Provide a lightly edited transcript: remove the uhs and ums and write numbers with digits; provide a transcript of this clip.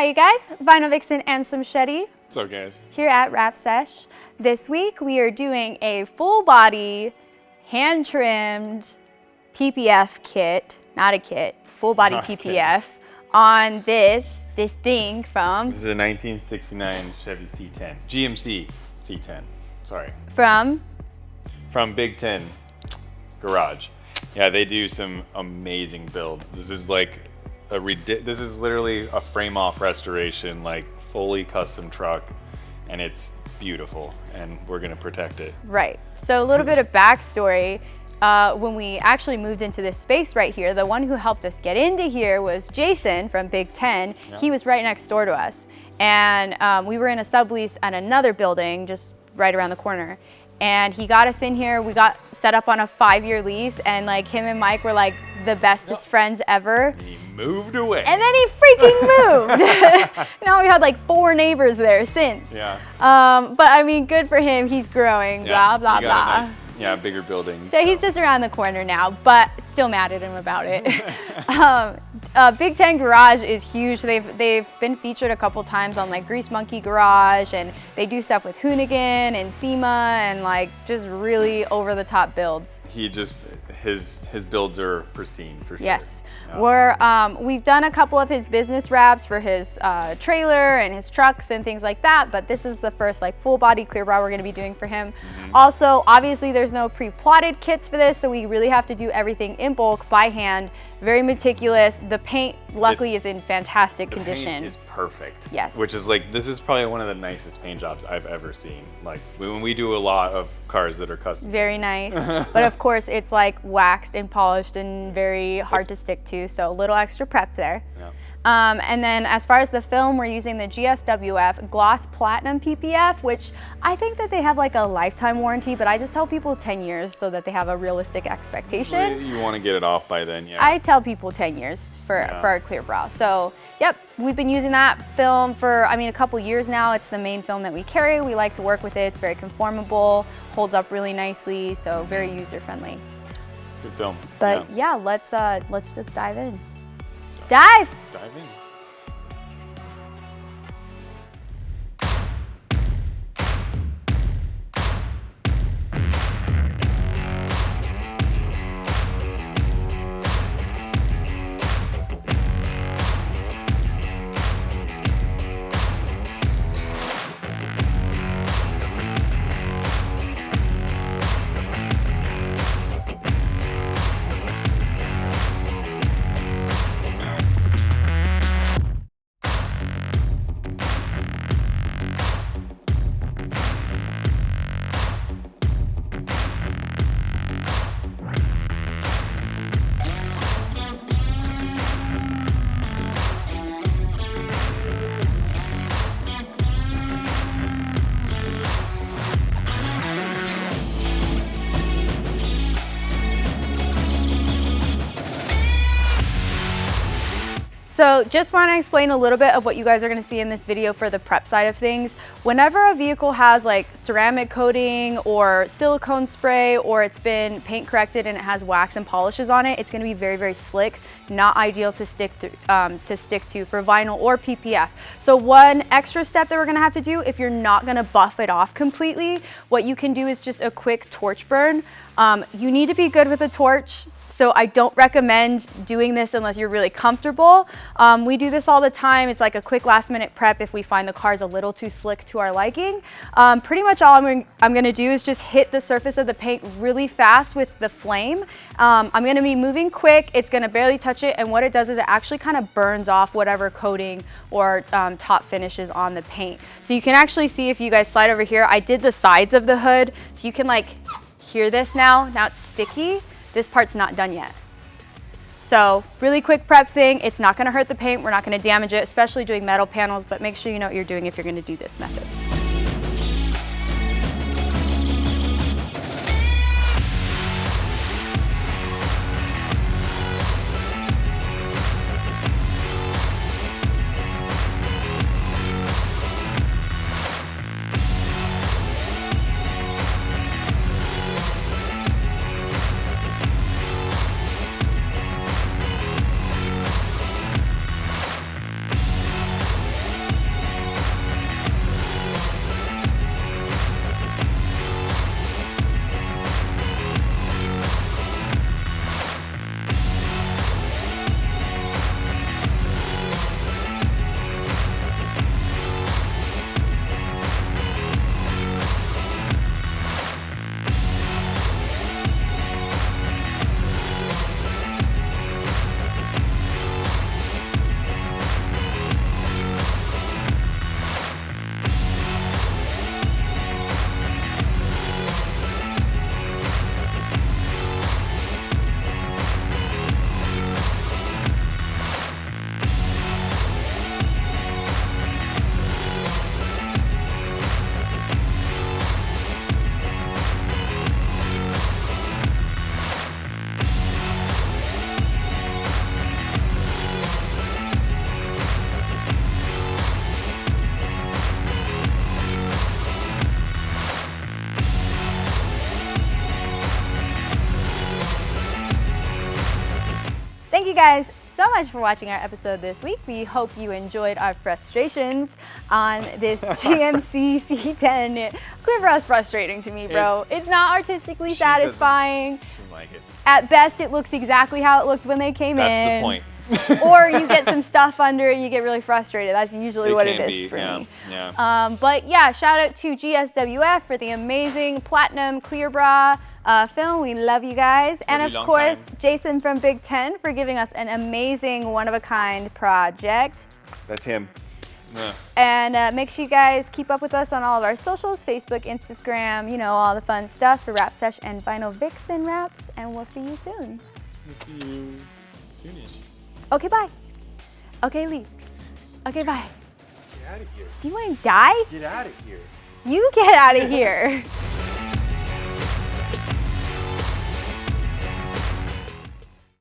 Hi you guys, Vinyl Vixen and some Shetty. What's up guys? Here at Wrapsesh. This week we are doing a full body, hand trimmed PPF kit, not a kit, full body PPF on this thing from... This is a 1969 Chevy C10, GMC C10, sorry. From Big 10 Garage. Yeah, they do some amazing builds. This is like this is literally a frame off restoration, like fully custom truck, and it's beautiful and we're gonna protect it. Right, so a little bit of backstory. When we actually moved into this space right here, the one who helped us get into here was Jason from Big 10. Yeah. He was right next door to us. And we were in a sublease at another building just right around the corner. And he got us in here. We got set up on a 5-year lease, and like him and Mike were like the bestest friends ever. And he moved away. And then he freaking moved. Now we had like 4 neighbors there since. Yeah. But I mean, good for him. He's growing, yeah, blah, blah, blah. Yeah, bigger building. So he's just around the corner now, but still mad at him about it. Big 10 Garage is huge. They've been featured a couple times on like Grease Monkey Garage, and they do stuff with Hoonigan and SEMA and like just really over the top builds. His builds are pristine for sure. Yes. Yeah. We've done a couple of his business wraps for his trailer and his trucks and things like that, but this is the first like full body clear brow we're going to be doing for him. Mm-hmm. Also, obviously there's no pre-plotted kits for this, so we really have to do everything in bulk by hand, very meticulous. The paint luckily is in fantastic condition. The paint is perfect. Yes. Which is like, this is probably one of the nicest paint jobs I've ever seen. Like when we do a lot of cars that are custom. Very nice. But of course it's like waxed and polished and very hard to stick to, so a little extra prep there. Yeah. And then as far as the film, we're using the GSWF Gloss Platinum PPF, which I think that they have like a lifetime warranty, but I just tell people 10 years so that they have a realistic expectation. You want to get it off by then, yeah. I tell people 10 years for our clear brow. So yep, we've been using that film for, I mean, a couple years now. It's the main film that we carry. We like to work with it. It's very conformable, holds up really nicely, so very user friendly. Good film. But yeah, let's just dive in. Dive in. So just want to explain a little bit of what you guys are going to see in this video for the prep side of things. Whenever a vehicle has like ceramic coating or silicone spray, or it's been paint corrected and it has wax and polishes on it, it's going to be very, very slick, not ideal to stick to for vinyl or PPF. So one extra step that we're going to have to do, if you're not going to buff it off completely, what you can do is just a quick torch burn. You need to be good with a torch. So I don't recommend doing this unless you're really comfortable. We do this all the time. It's like a quick last minute prep if we find the car's a little too slick to our liking. Pretty much all I'm gonna do is just hit the surface of the paint really fast with the flame. I'm gonna be moving quick. It's gonna barely touch it, and what it does is it actually kind of burns off whatever coating or top finishes on the paint. So you can actually see, if you guys slide over here, I did the sides of the hood, so you can like hear this now. Now it's sticky. This part's not done yet. So really quick prep thing. It's not gonna hurt the paint. We're not gonna damage it, especially doing metal panels, but make sure you know what you're doing if you're gonna do this method. guys so much for watching our episode this week. We hope you enjoyed our frustrations on this GMC C10. Clear Bra is frustrating to me, bro. It's not artistically satisfying. She doesn't like it. At best, it looks exactly how it looked when they came in. That's the point. Or you get some stuff under it, you get really frustrated. That's usually what it is for me. Yeah. But yeah, shout out to GSWF for the amazing platinum clear bra film. We love you guys. And of course, Jason from Big 10 for giving us an amazing one-of-a-kind project. That's him. Yeah. And make sure you guys keep up with us on all of our socials, Facebook, Instagram, you know, all the fun stuff for Wrapsesh and Vinyl Vixen Wraps. And we'll see you soon. We'll see you soonish. Okay, bye. Okay, leave. Okay, bye. Get out of here. Do you want to die? Get out of here. You get out of here.